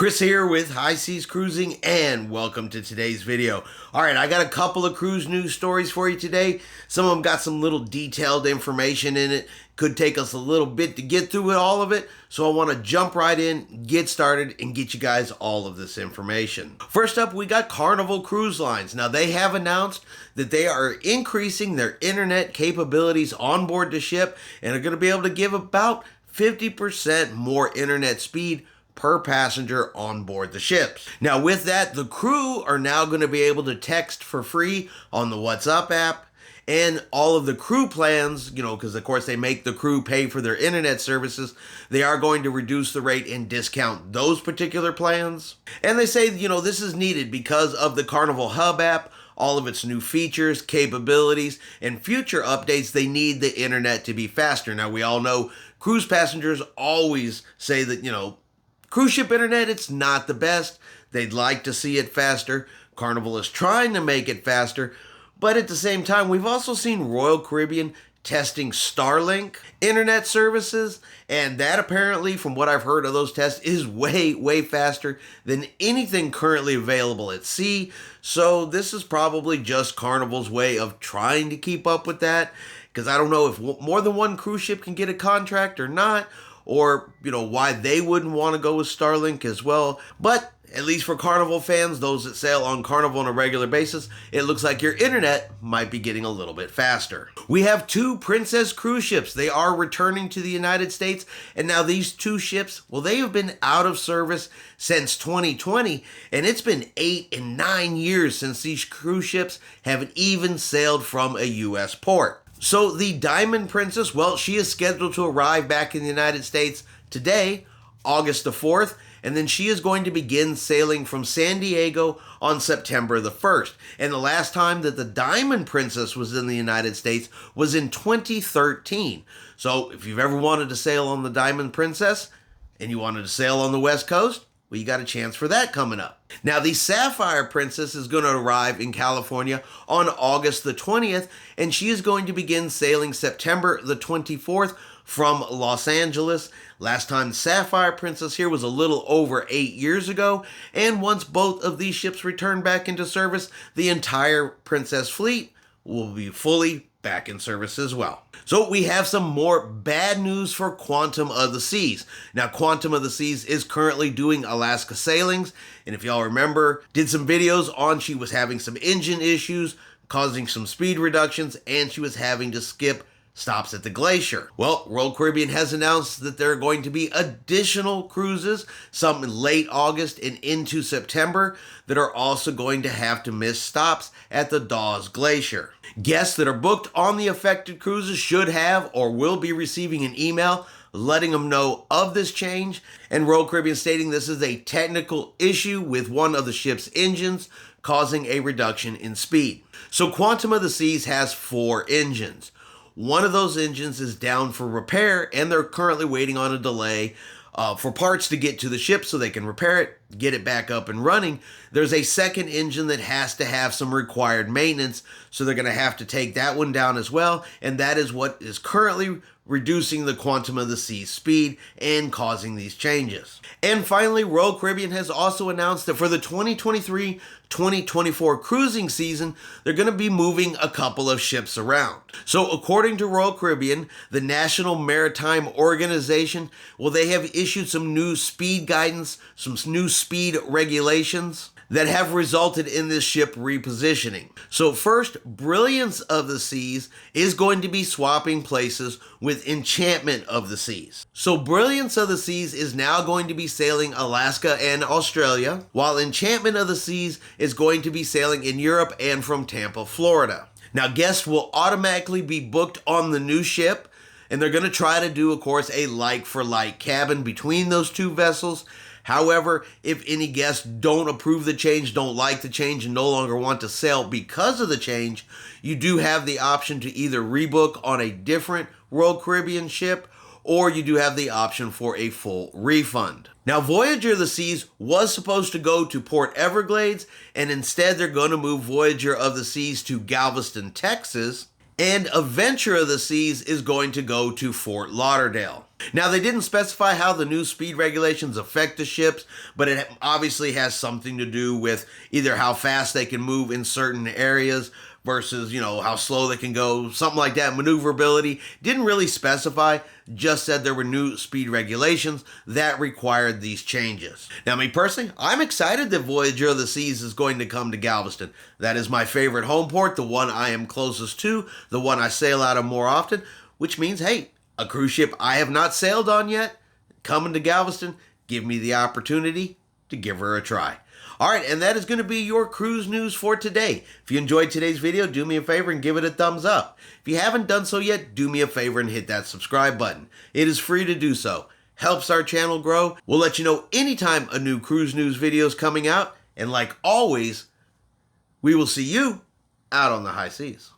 Chris here with High Seas Cruising, and welcome to today's video. Alright, I got a couple of cruise news stories for you today. Some of them got some little detailed information in it. Could take us a little bit to get through all of it, so I want to jump right in, get started, and get you guys all of this information. First up, we got Carnival Cruise Lines. Now, they have announced that they are increasing their internet capabilities on board the ship and are going to be able to give about 50% more internet speed per passenger on board the ships. Now with that, the crew are now going to be able to text for free on the WhatsApp app, and all of the crew plans, because of course they make the crew pay for their internet services, they are going to reduce the rate and discount those particular plans. And they say, this is needed because of the Carnival Hub app, all of its new features, capabilities, and future updates. They need the internet to be faster. Now we all know cruise passengers always say that, cruise ship internet, it's not the best. They'd like to see it faster. Carnival is trying to make it faster. But at the same time, we've also seen Royal Caribbean testing Starlink internet services. And that apparently, from what I've heard of those tests, is way, way faster than anything currently available at sea. So this is probably just Carnival's way of trying to keep up with that. Because I don't know if more than one cruise ship can get a contract or not. Or, why they wouldn't want to go with Starlink as well. But at least for Carnival fans, those that sail on Carnival on a regular basis, it looks like your internet might be getting a little bit faster. We have two Princess cruise ships. They are returning to the United States. And now these two ships, well, they have been out of service since 2020. And it's been 8 and 9 years since these cruise ships haven't even sailed from a U.S. port. So the Diamond Princess, well, she is scheduled to arrive back in the United States today, August the 4th, and then she is going to begin sailing from San Diego on September the 1st. And the last time that the Diamond Princess was in the United States was in 2013. So if you've ever wanted to sail on the Diamond Princess and you wanted to sail on the West Coast, well, you got a chance for that coming up. Now, the Sapphire Princess is going to arrive in California on August the 20th, and she is going to begin sailing September the 24th from Los Angeles. Last time the Sapphire Princess here was a little over 8 years ago, and once both of these ships return back into service, the entire Princess fleet will be fully back in service as well. So we have some more bad news for Quantum of the Seas. Now, Quantum of the Seas is currently doing Alaska sailings, and if y'all remember, did some videos on she was having some engine issues, causing some speed reductions, and she was having to skip stops at the Glacier. Well, Royal Caribbean has announced that there are going to be additional cruises, some in late August and into September, that are also going to have to miss stops at the Dawes Glacier. Guests that are booked on the affected cruises should have or will be receiving an email letting them know of this change, and Royal Caribbean stating this is a technical issue with one of the ship's engines causing a reduction in speed. So Quantum of the Seas has 4 engines. One of those engines is down for repair, and they're currently waiting on a delay for parts to get to the ship so they can repair it, get it back up and running. There's a second engine that has to have some required maintenance, so they're going to have to take that one down as well, and that is what is currently reducing the Quantum of the Seas speed and causing these changes. And finally, Royal Caribbean has also announced that for the 2023-2024 cruising season, they're going to be moving a couple of ships around. So according to Royal Caribbean, the National Maritime Organization, well, they have issued some new speed guidance, some new speed regulations that have resulted in this ship repositioning. So first, Brilliance of the Seas is going to be swapping places with Enchantment of the Seas. So Brilliance of the Seas is now going to be sailing Alaska and Australia, while Enchantment of the Seas is going to be sailing in Europe and from Tampa, Florida. Now guests will automatically be booked on the new ship, and they're going to try to do, of course, a like-for-like cabin between those two vessels. However, if any guests don't approve the change, don't like the change, and no longer want to sail because of the change, you do have the option to either rebook on a different Royal Caribbean ship, or you do have the option for a full refund. Now, Voyager of the Seas was supposed to go to Port Everglades, and instead they're going to move Voyager of the Seas to Galveston, Texas. and Adventure of the Seas is going to go to Fort Lauderdale. Now, they didn't specify how the new speed regulations affect the ships, but it obviously has something to do with either how fast they can move in certain areas versus, how slow they can go, something like that. Maneuverability didn't really specify, just said there were new speed regulations that required these changes. Now, me personally, I'm excited that Voyager of the Seas is going to come to Galveston. That is my favorite home port, the one I am closest to, the one I sail out of more often, which means, hey, a cruise ship I have not sailed on yet, coming to Galveston, give me the opportunity to give her a try. All right, and that is going to be your cruise news for today. If you enjoyed today's video, do me a favor and give it a thumbs up. If you haven't done so yet, do me a favor and hit that subscribe button. It is free to do so. Helps our channel grow. We'll let you know anytime a new cruise news video is coming out. And like always, we will see you out on the high seas.